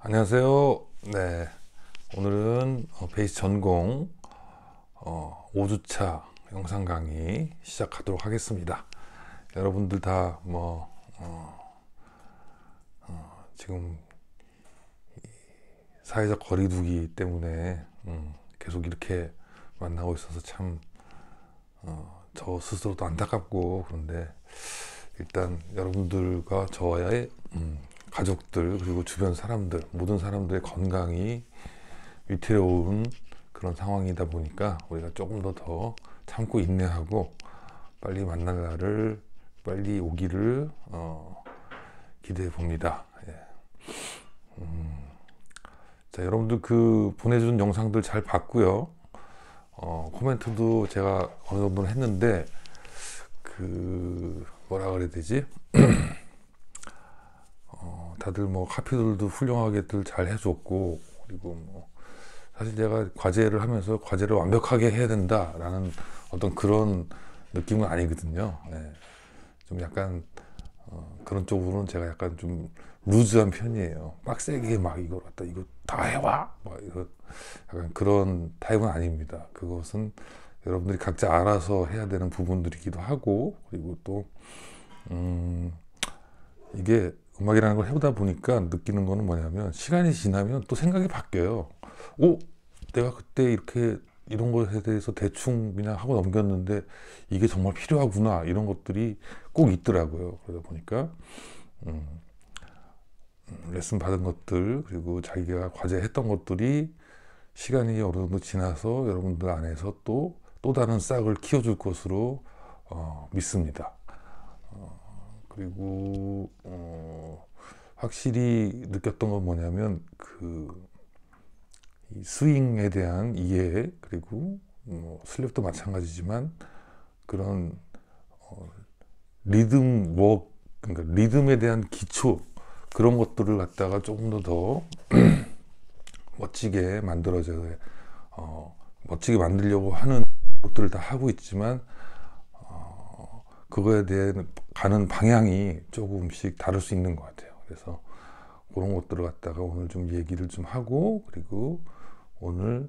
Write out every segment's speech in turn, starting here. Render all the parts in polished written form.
안녕하세요. 네, 오늘은 베이스 전공 5주차 영상 강의 시작하도록 하겠습니다. 여러분들 다 지금 사회적 거리두기 때문에 계속 이렇게 만나고 있어서 참 저 스스로도 안타깝고, 그런데 일단 여러분들과 저와의 가족들, 그리고 주변 사람들, 모든 사람들의 건강이 위태로운 그런 상황이다 보니까 우리가 조금 더 참고 인내하고 빨리 만날 날을 빨리 오기를 기대해 봅니다. 예. 자, 여러분들 그 보내준 영상들 잘 봤고요. 코멘트도 제가 어느 정도는 했는데, 그 뭐라 그래야 되지? 다들 뭐 카피들도 훌륭하게들 잘 해줬고, 그리고 뭐 사실 제가 과제를 하면서 과제를 완벽하게 해야 된다라는 어떤 그런 느낌은 아니거든요. 네. 좀 약간 그런 쪽으로는 제가 약간 좀 루즈한 편이에요. 빡세게 막 이걸 갖다 이거 다 해와 막 이거 약간 그런 타입은 아닙니다. 그것은 여러분들이 각자 알아서 해야 되는 부분들이기도 하고, 그리고 또 이게 음악이라는 걸 해보다 보니까 느끼는 거는 뭐냐면, 시간이 지나면 또 생각이 바뀌어요. 오, 내가 그때 이렇게 이런 것에 대해서 대충 그냥 하고 넘겼는데 이게 정말 필요하구나, 이런 것들이 꼭 있더라고요. 그러다 보니까 레슨 받은 것들, 그리고 자기가 과제했던 것들이 시간이 어느 정도 지나서 여러분들 안에서 또 다른 싹을 키워줄 것으로 믿습니다. 그리고 확실히 느꼈던 건 뭐냐면, 이 스윙에 대한 이해, 그리고 슬랩도 마찬가지지만 그런 리듬 워크, 그러니까 리듬에 대한 기초, 그런 것들을 갖다가 조금 더 멋지게 멋지게 만들려고 하는 것들을 다 하고 있지만, 그거에 대한 가는 방향이 조금씩 다를 수 있는 것 같아요. 그래서 그런 것들을 갖다가 오늘 좀 얘기를 좀 하고, 그리고 오늘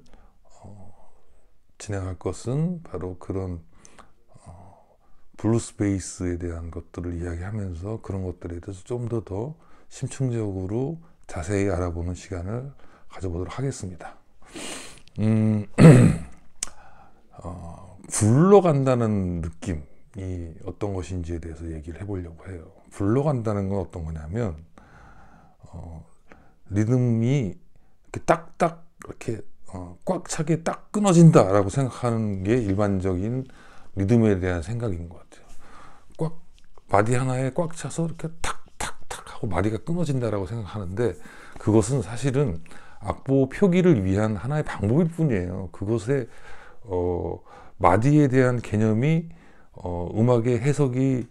진행할 것은 바로 그런 블루스 베이스에 대한 것들을 이야기하면서 그런 것들에 대해서 좀 더 심층적으로 자세히 알아보는 시간을 가져보도록 하겠습니다. 굴러간다는 느낌이 어떤 것인지에 대해서 얘기를 해보려고 해요. 굴러간다는 건 어떤 거냐면, 리듬이 이렇게 딱딱 이렇게 꽉 차게 딱 끊어진다라고 생각하는 게 일반적인 리듬에 대한 생각인 것 같아요. 꽉, 마디 하나에 꽉 차서 이렇게 탁탁탁 하고 마디가 끊어진다라고 생각하는데, 그것은 사실은 악보 표기를 위한 하나의 방법일 뿐이에요. 그것에 마디에 대한 개념이 음악의 해석의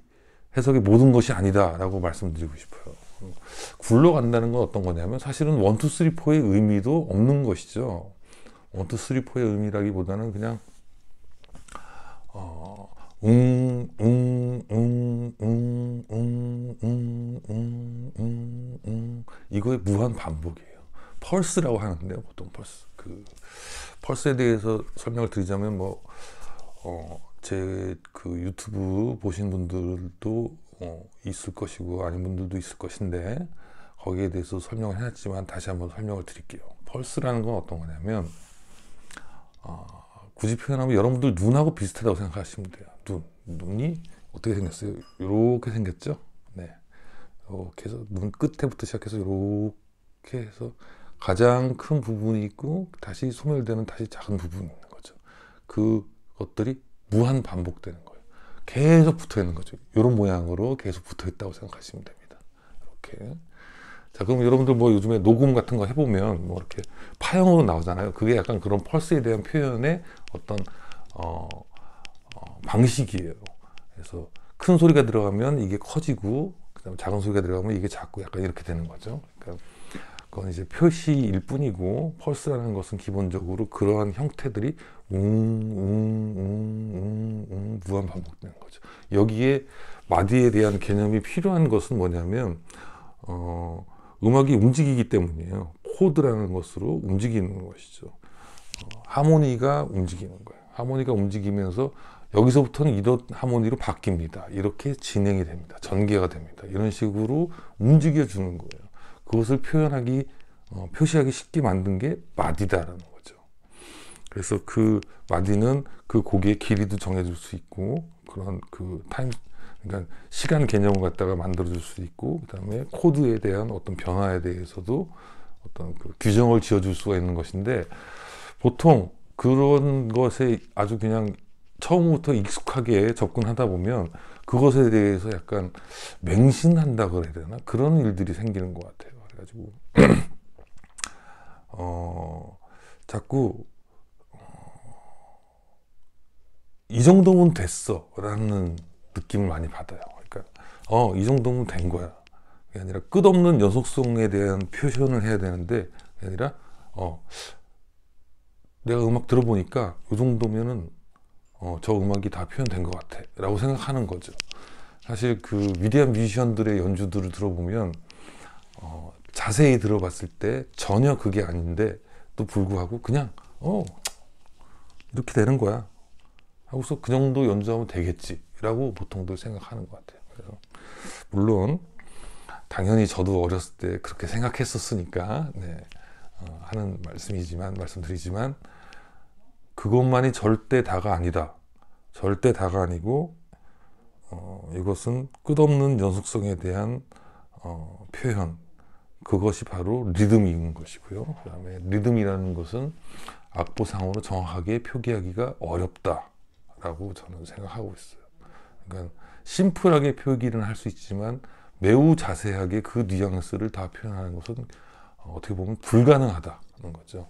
모든 것이 아니다라고 말씀드리고 싶어요. 굴러간다는 건 어떤 거냐면, 사실은 1, 2, 3, 4의 의미도 없는 것이죠. 1, 2, 3, 4의 의미라기보다는 그냥 이거의 무한 반복이에요. 펄스라고 하는데요, 보통 펄스. 그 펄스에 대해서 설명을 드리자면, 제 그 유튜브 보신 분들도 있을 것이고 아닌 분들도 있을 것인데, 거기에 대해서 설명을 해놨지만 다시 한번 설명을 드릴게요. 펄스라는 건 어떤 거냐면, 굳이 표현하면 여러분들 눈하고 비슷하다고 생각하시면 돼요. 눈이 어떻게 생겼어요? 이렇게 생겼죠? 네. 이렇게 해서 눈 끝에부터 시작해서 이렇게 해서 가장 큰 부분이 있고, 다시 소멸되는 다시 작은 부분이 있는 거죠. 그것들이 무한 반복되는 거예요. 계속 붙어 있는 거죠. 이런 모양으로 계속 붙어 있다고 생각하시면 됩니다. 이렇게. 자, 그럼 여러분들 뭐 요즘에 녹음 같은 거 해보면 뭐 이렇게 파형으로 나오잖아요. 그게 약간 그런 펄스에 대한 표현의 어떤 방식이에요. 그래서 큰 소리가 들어가면 이게 커지고, 그다음에 작은 소리가 들어가면 이게 작고, 약간 이렇게 되는 거죠. 그러니까 그건 이제 표시일 뿐이고, 펄스라는 것은 기본적으로 그러한 형태들이 무한 반복되는 거죠. 여기에 마디에 대한 개념이 필요한 것은 뭐냐면, 음악이 움직이기 때문이에요. 코드라는 것으로 움직이는 것이죠. 하모니가 움직이는 거예요. 하모니가 움직이면서 여기서부터는 이런 하모니로 바뀝니다. 이렇게 진행이 됩니다. 전개가 됩니다. 이런 식으로 움직여 주는 거예요. 그것을 표시하기 쉽게 만든 게 마디다라는 거죠. 그래서 그 마디는 그 곡의 길이도 정해줄 수 있고, 그런 그 타임, 그러니까 시간 개념을 갖다가 만들어줄 수 있고, 그 다음에 코드에 대한 어떤 변화에 대해서도 어떤 그 규정을 지어줄 수가 있는 것인데, 보통 그런 것에 아주 그냥 처음부터 익숙하게 접근하다 보면 그것에 대해서 약간 맹신한다 그래야 되나? 그런 일들이 생기는 것 같아요. 그래가지고 자꾸 이 정도면 됐어 라는 느낌을 많이 받아요. 그러니까 이 정도면 된 거야. 그게 아니라 끝없는 연속성에 대한 표현을 해야 되는데, 그게 아니라 내가 음악 들어보니까 이 정도면은 저 음악이 다 표현된 것 같아 라고 생각하는 거죠. 사실 그 위대한 뮤지션들의 연주들을 들어보면 자세히 들어봤을 때 전혀 그게 아닌데 또 불구하고 그냥 이렇게 되는 거야 하고서 그 정도 연주하면 되겠지 라고 보통들 생각하는 것 같아요. 그래서 물론 당연히 저도 어렸을 때 그렇게 생각했었으니까 하는 말씀드리지만 그것만이 절대 다가 아니다. 절대 다가 아니고 이것은 끝없는 연속성에 대한 표현, 그것이 바로 리듬인 것이고요. 그 다음에 리듬이라는 것은 악보상으로 정확하게 표기하기가 어렵다라고 저는 생각하고 있어요. 그러니까 심플하게 표기는 할 수 있지만 매우 자세하게 그 뉘앙스를 다 표현하는 것은 어떻게 보면 불가능하다는 거죠.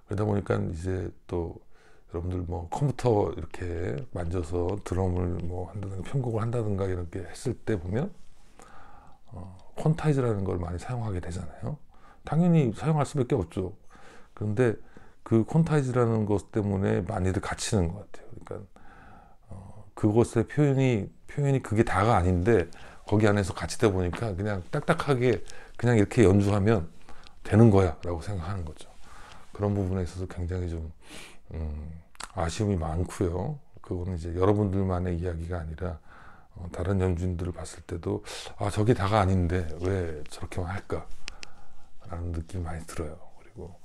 그러다 보니까 이제 또 여러분들 뭐 컴퓨터 이렇게 만져서 드럼을 뭐 한다든가 편곡을 한다든가 이렇게 했을 때 보면 퀀타이즈라는 걸 많이 사용하게 되잖아요. 당연히 사용할 수밖에 없죠. 그런데 그 퀀타이즈라는 것 때문에 많이들 갇히는 것 같아요. 그러니까 그것의 표현이 그게 다가 아닌데 거기 안에서 갇히다 보니까 그냥 딱딱하게 그냥 이렇게 연주하면 되는 거야 라고 생각하는 거죠. 그런 부분에 있어서 굉장히 좀 아쉬움이 많고요. 그거는 이제 여러분들만의 이야기가 아니라 다른 연주인들을 봤을 때도 저게 다가 아닌데 왜 저렇게만 할까 라는 느낌이 많이 들어요. 그리고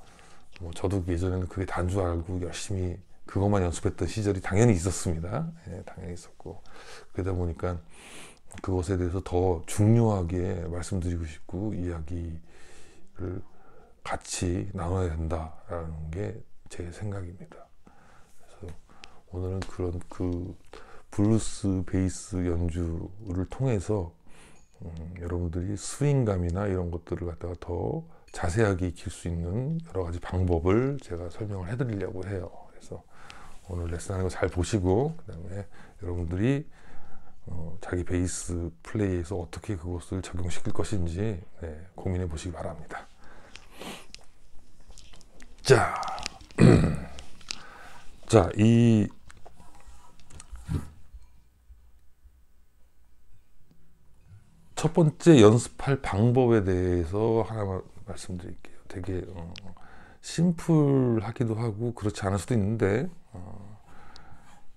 뭐 저도 예전에는 그게 다인 줄 알고 열심히 그것만 연습했던 시절이 당연히 있었습니다. 당연히 있었고, 그러다 보니까 그것에 대해서 더 중요하게 말씀드리고 싶고 이야기를 같이 나눠야 된다라는 게 제 생각입니다. 그래서 오늘은 그런 그 블루스 베이스 연주를 통해서 여러분들이 스윙감이나 이런 것들을 갖다가 더 자세하게 익힐 수 있는 여러 가지 방법을 제가 설명을 해드리려고 해요. 그래서 오늘 레슨하는 거 잘 보시고, 그 다음에 여러분들이 자기 베이스 플레이에서 어떻게 그것을 적용시킬 것인지 고민해 보시기 바랍니다. 자, 자, 이 첫 번째 연습할 방법에 대해서 하나 말씀드릴게요. 되게 심플하기도 하고 그렇지 않을 수도 있는데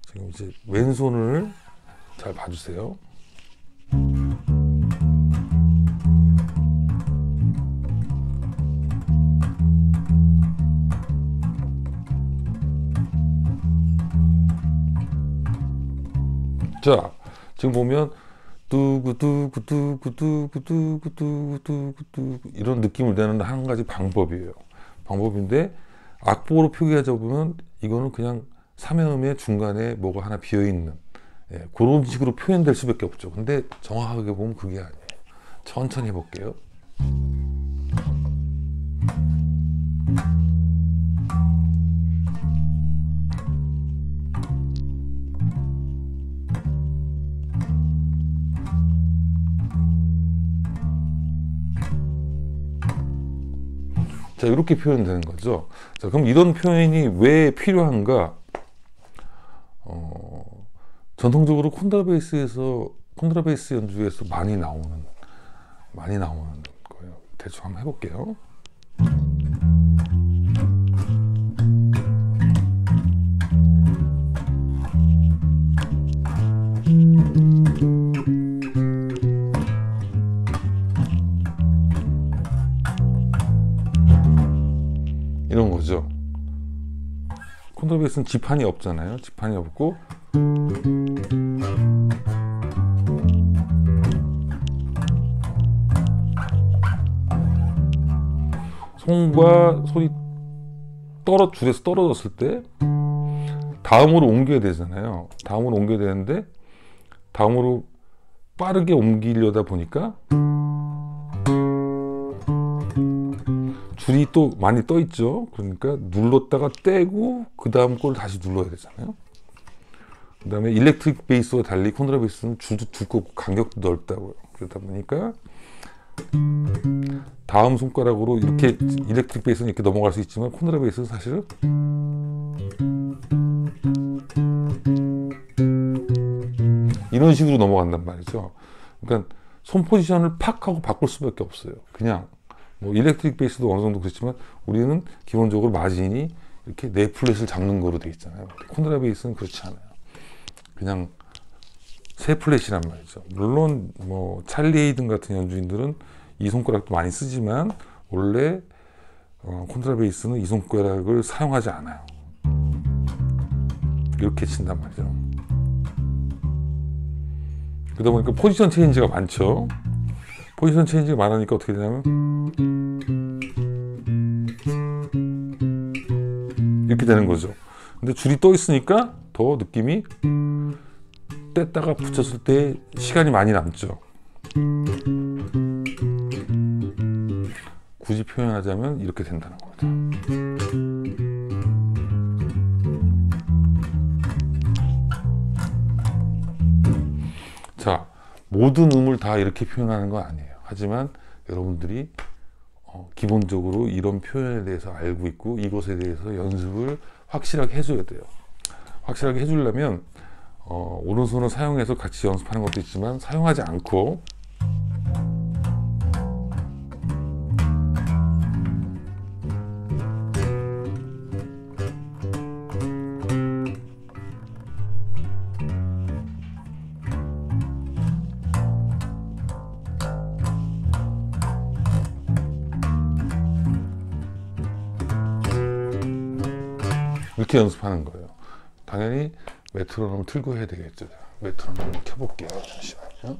지금 이제 왼손을 잘 봐주세요. 자, 지금 보면 뚜구뚜구뚜구뚜구뚜구뚜구뚜구 이런 느낌을 내는 한 가지 방법인데, 악보로 표기하자 보면 이거는 그냥 삼연음의 중간에 뭐가 하나 비어있는 그런 식으로 표현될 수밖에 없죠. 근데 정확하게 보면 그게 아니에요. 천천히 해볼게요. 자, 이렇게 표현되는 거죠. 자, 그럼 이런 표현이 왜 필요한가? 전통적으로 콘트라베이스 연주에서 많이 나오는 많이 나오는 거예요. 대충 한번 해볼게요. 이런 거죠. 콘트라베이스는 지판이 없잖아요. 지판이 없고 손과 손이 줄에서 떨어졌을 때 다음으로 옮겨야 되잖아요. 다음으로 옮겨야 되는데 다음으로 빠르게 옮기려다 보니까 줄이 또 많이 떠 있죠. 그러니까 눌렀다가 떼고 그 다음 걸 다시 눌러야 되잖아요. 그 다음에 일렉트릭 베이스와 달리 콘트라베이스는 줄도 두껍고 간격도 넓다고요. 그러다 보니까 다음 손가락으로 이렇게 일렉트릭 베이스는 이렇게 넘어갈 수 있지만 콘트라베이스는 사실은 이런 식으로 넘어간단 말이죠. 그러니까 손 포지션을 팍 하고 바꿀 수밖에 없어요. 그냥 뭐 일렉트릭 베이스도 어느 정도 그렇지만 우리는 기본적으로 마진이 이렇게 네 플랫을 잡는 거로 돼 있잖아요. 콘트라베이스는 그렇지 않아요. 그냥 세 플랫이란 말이죠. 물론 뭐 찰리 헤이든 같은 연주인들은 이 손가락도 많이 쓰지만 원래 콘트라베이스는 이 손가락을 사용하지 않아요. 이렇게 친단 말이죠. 그러다 보니까 포지션 체인지가 많죠. 포지션 체인지가 많으니까 어떻게 되냐면 이렇게 되는 거죠. 근데 줄이 떠 있으니까 더 느낌이 뗐다가 붙였을 때 시간이 많이 남죠. 굳이 표현하자면 이렇게 된다는 겁니다. 자, 모든 음을 다 이렇게 표현하는 건 아니에요. 하지만 여러분들이 기본적으로 이런 표현에 대해서 알고 있고 이것에 대해서 연습을 확실하게 해줘야 돼요. 확실하게 해주려면 오른손을 사용해서 같이 연습하는 것도 있지만 사용하지 않고 이렇게 연습하는 거예요. 당연히 메트로놈을 틀고 해야 되겠죠. 메트로놈을 켜볼게요. 잠시만요.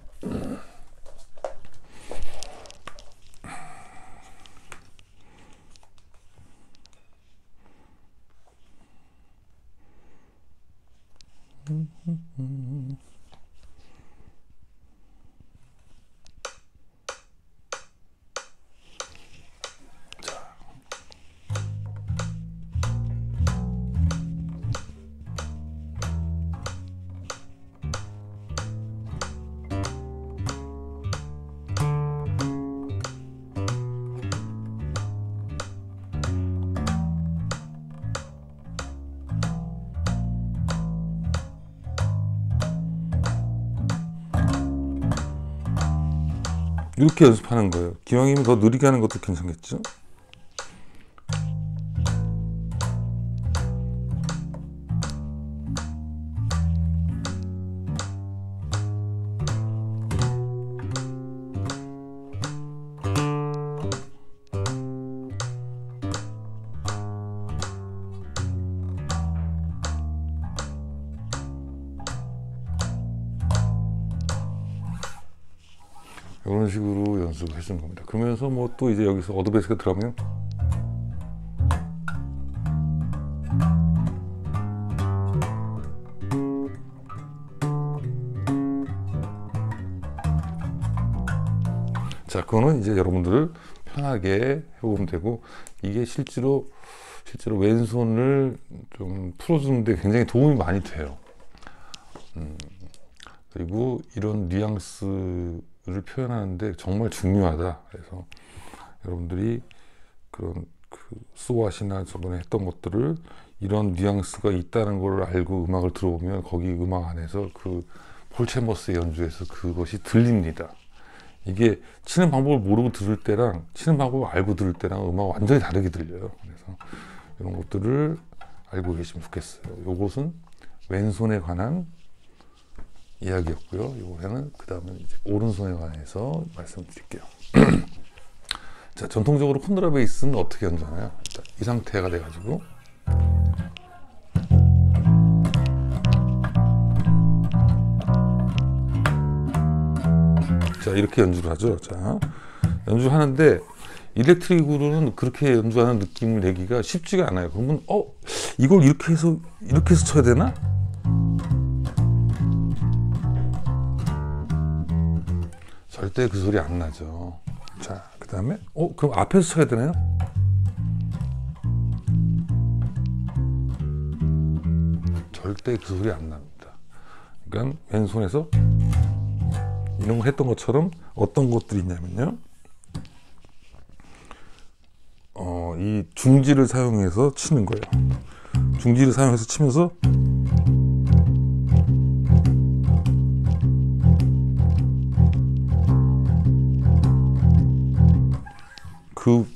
이렇게 연습하는 거예요. 기왕이면 더 느리게 하는 것도 괜찮겠죠? 이런 식으로 연습을 해주는 겁니다. 그러면서 뭐 또 이제 여기서 어드베이스가 들어가면 자, 그거는 이제 여러분들 편하게 해보면 되고 이게 실제로 왼손을 좀 풀어주는데 굉장히 도움이 많이 돼요. 그리고 이런 뉘앙스를 표현하는데 정말 중요하다. 그래서 여러분들이 그런 스왓이나 저번에 했던 것들을 이런 뉘앙스가 있다는 걸 알고 음악을 들어보면 거기 음악 안에서 그 폴 챔버스의 연주에서 그것이 들립니다. 이게 치는 방법을 모르고 들을 때랑 치는 방법을 알고 들을 때랑 음악 완전히 다르게 들려요. 그래서 이런 것들을 알고 계시면 좋겠어요. 요것은 왼손에 관한 이야기였고요. 이번에는 그 다음에 오른손에 관해서 말씀드릴게요. 자, 전통적으로 콘트라베이스는 어떻게 연주하나요? 이 상태가 돼가지고 자, 이렇게 연주를 하죠. 자, 연주하는데 일렉트릭으로는 그렇게 연주하는 느낌을 내기가 쉽지가 않아요. 그러면 이걸 이렇게 해서 쳐야 되나? 절대 그 소리 안 나죠. 자, 그 다음에 그럼 앞에서 쳐야 되나요? 절대 그 소리 안 납니다. 그러니까 왼손에서 이런 거 했던 것처럼 어떤 것들이 있냐면요. 이 중지를 사용해서 치는 거예요. 중지를 사용해서 치면서 그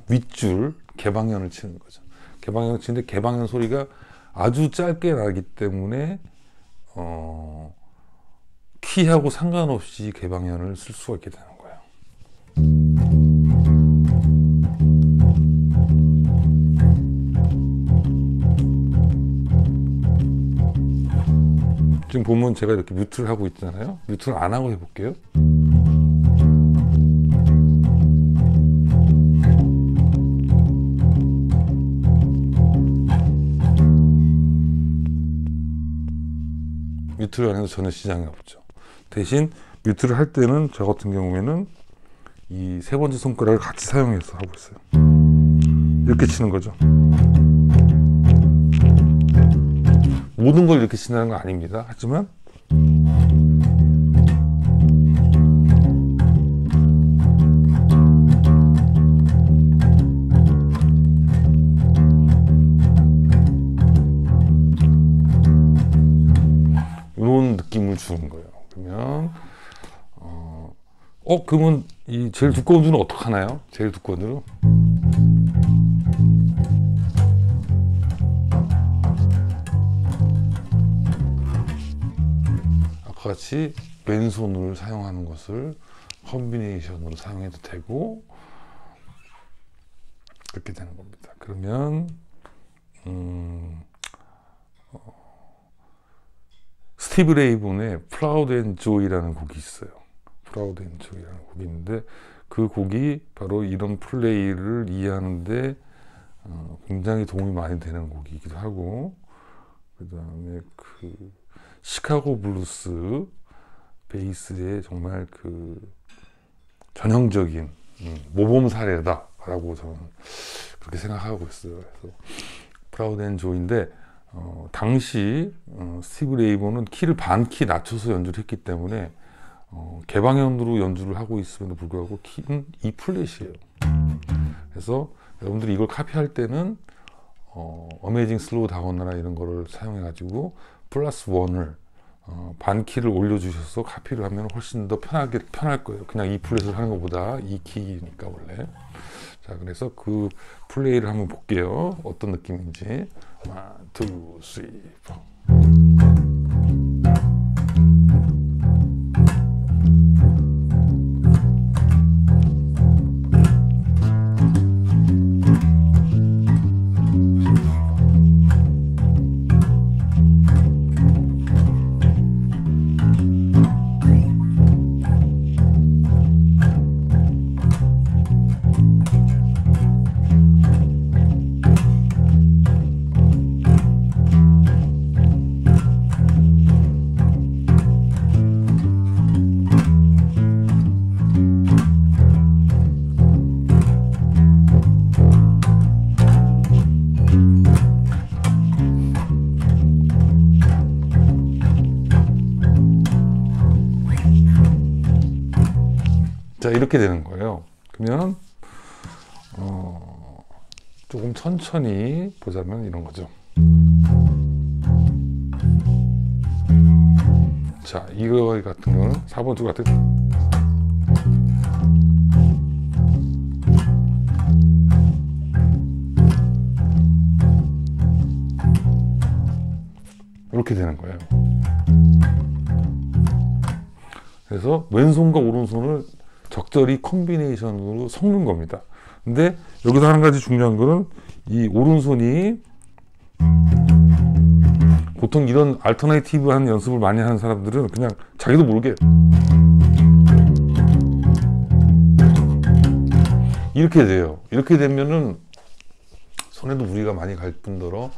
윗줄 개방현을 치는 거죠. 개방현을 치는데 개방현 소리가 아주 짧게 나기 때문에 키하고 상관없이 개방현을 쓸 수가 있게 되는 거예요. 지금 보면 제가 이렇게 뮤트를 하고 있잖아요. 뮤트를 안 하고 해볼게요. 뮤트를 안 해도 전혀 지장이 없죠. 대신 뮤트를 할 때는 저 같은 경우에는 이 세 번째 손가락을 같이 사용해서 하고 있어요. 이렇게 치는 거죠. 모든 걸 이렇게 친다는 건 아닙니다. 하지만 이런 느낌을 주는 거예요. 그러면 그러면 이 제일 두꺼운 줄은 어떻게 하나요? 제일 두꺼운 줄은 아까 같이 왼손을 사용하는 것을 컨비네이션으로 사용해도 되고 그렇게 되는 겁니다. 그러면 스티브 레이본의 Proud and Joy라는 곡이 있어요. Proud and Joy라는 곡이 있는데 그 곡이 바로 이런 플레이를 이해하는데 굉장히 도움이 많이 되는 곡이기도 하고, 그 다음에 그 시카고 블루스 베이스의 정말 그 전형적인 모범 사례다라고 저는 그렇게 생각하고 있어요. 그래서 Proud and Joy인데 당시 스티브 레이본은 키를 반키 낮춰서 연주를 했기 때문에 개방현으로 연주를 하고 있음에도 불구하고 키는 E 플랫이에요. 그래서 여러분들이 이걸 카피할 때는 어메이징 슬로우 다운이나 이런 거를 사용해 가지고 플러스 1을 반키를 올려주셔서 카피를 하면 훨씬 더 편할 거예요. 그냥 E 플랫을 하는 것보다 E 키니까 원래. 자, 그래서 그 플레이를 한번 볼게요. 어떤 느낌인지. 1, 2, 3, 4. 자, 이렇게 되는 거예요. 그러면 조금 천천히 보자면 이런 거죠. 자, 이거 같은 경우는 4번 줄 같은 이렇게 되는 거예요. 그래서 왼손과 오른손을 적절히 콤비네이션으로 섞는 겁니다. 근데 여기서 한 가지 중요한 거는 이 오른손이 보통 이런 알터네이티브한 연습을 많이 하는 사람들은 그냥 자기도 모르게 이렇게 돼요. 이렇게 되면은 손에도 무리가 많이 갈 뿐더러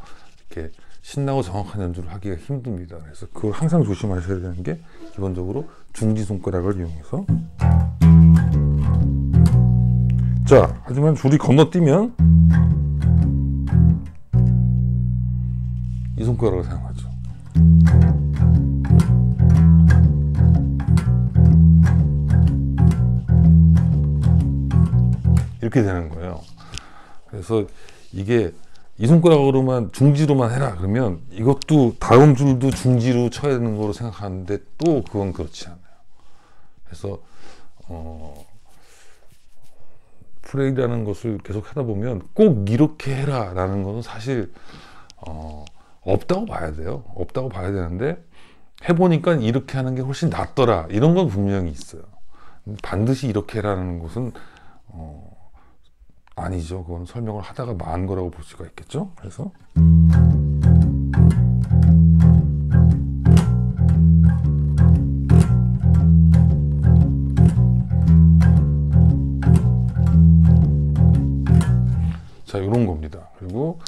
이렇게 신나고 정확한 연주를 하기가 힘듭니다. 그래서 그걸 항상 조심하셔야 되는 게 기본적으로 중지 손가락을 이용해서 자, 하지만 줄이 건너뛰면 이 손가락을 사용하죠. 이렇게 되는 거예요. 그래서 이게 이 손가락으로만 중지로만 해라 그러면 이것도 다음 줄도 중지로 쳐야 되는 거로 생각하는데 또 그건 그렇지 않아요. 그래서 프레이라는 것을 계속 하다 보면 꼭 이렇게 해라 라는 것은 사실 없다고 봐야 돼요. 없다고 봐야 되는데 해보니까 이렇게 하는 게 훨씬 낫더라 이런 건 분명히 있어요. 반드시 이렇게 해라는 것은 아니죠. 그건 설명을 하다가 만 거라고 볼 수가 있겠죠. 그래서 자, 이런 겁니다. 그리고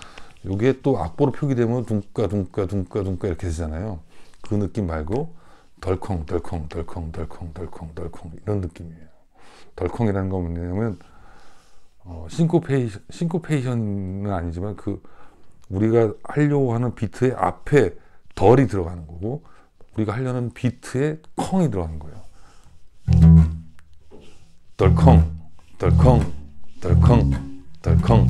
이게 또 악보로 표기되면 둥까 둥까 둥까 둥까 이렇게 되잖아요. 그 느낌 말고 덜컹 덜컹 덜컹 덜컹 덜컹 덜컹 이런 느낌이에요. 덜컹이라는 건 뭐냐면 싱코페이션은 아니지만 그 우리가 하려고 하는 비트의 앞에 덜이 들어가는 거고 우리가 하려는 비트에 컹이 들어가는 거예요. 덜컹 덜컹 덜컹 덜컹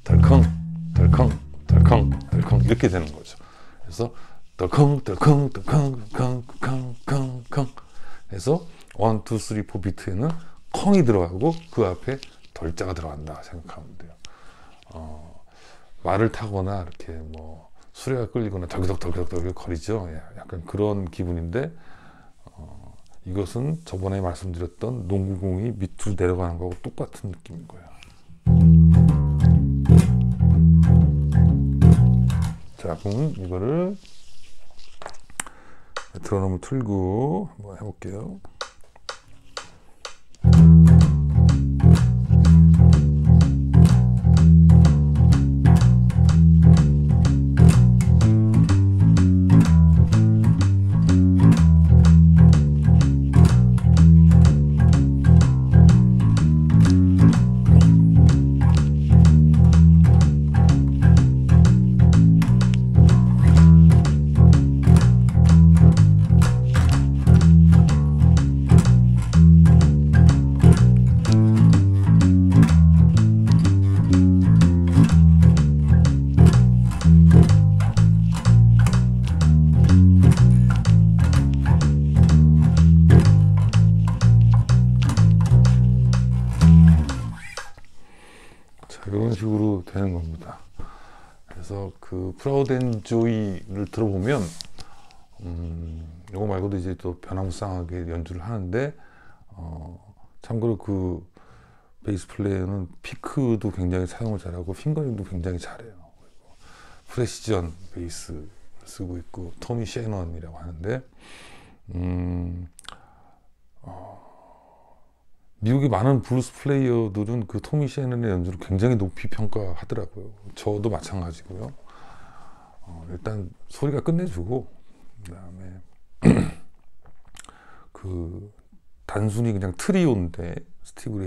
덜컹 덜컹 덜컹 덜컹 이렇게 되는 거죠. 그래서 덜컹 덜컹 덜컹 컹컹컹컹 그래서 1, 2, 3, 4 비트에는 컹이 들어가고 그 앞에 덜자가 들어간다 생각하면 돼요. 말을 타거나 이렇게 뭐 수레가 끌리거나 덜그덕 거리죠. 약간 그런 기분인데 이것은 저번에 말씀드렸던 농구공이 밑으로 내려가는 거하고 똑같은 느낌인 거예요. 자, 그럼 이거를 메트로놈을 틀고 한번 해볼게요. 이런 식으로 되는 겁니다. 그래서 그 프라우드 앤 조이를 들어보면 이거 말고도 이제 또 변화무쌍하게 연주를 하는데 참고로 그 베이스 플레이어는 피크도 굉장히 사용을 잘하고 핑거링도 굉장히 잘해요. 그리고 프레시전 베이스 쓰고 있고 토미 셰넌이라고 하는데 미국의 많은 블루스 플레이어들은 그 토미 셰넌의 연주를 굉장히 높이 평가하더라고요. 저도 마찬가지고요. 일단 소리가 끝내주고 그다음에 그 단순히 그냥 트리오인데 스티브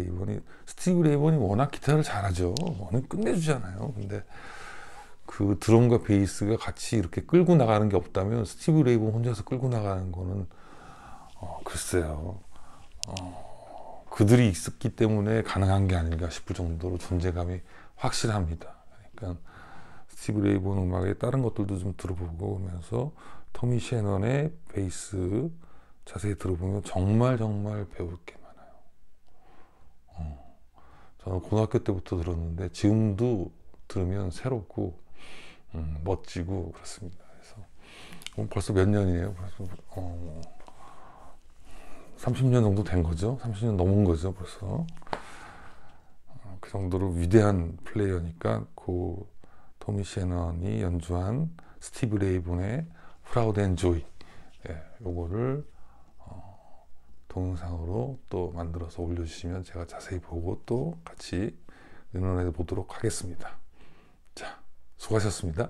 레이번이 워낙 기타를 잘하죠. 워낙 끝내주잖아요. 근데 그 드럼과 베이스가 같이 이렇게 끌고 나가는 게 없다면 스티브 레이번 혼자서 끌고 나가는 거는 글쎄요. 그들이 있었기 때문에 가능한 게 아닌가 싶을 정도로 존재감이 확실합니다. 그러니까 스티브 레이본 음악의 다른 것들도 좀 들어보고 오면서 토미 셰넌의 베이스 자세히 들어보면 정말 배울 게 많아요. 저는 고등학교 때부터 들었는데 지금도 들으면 새롭고 멋지고 그렇습니다. 그래서 벌써 몇 년이에요? 벌써 30년 정도 된 거죠. 30년 넘은 거죠, 벌써. 그 정도로 위대한 플레이어니까 그 토미 셰넌이 연주한 스티브 레이본의 프라우드 앤 조이, 예, 요거를 동영상으로 또 만들어서 올려주시면 제가 자세히 보고 또 같이 의논해 보도록 하겠습니다. 자, 수고하셨습니다.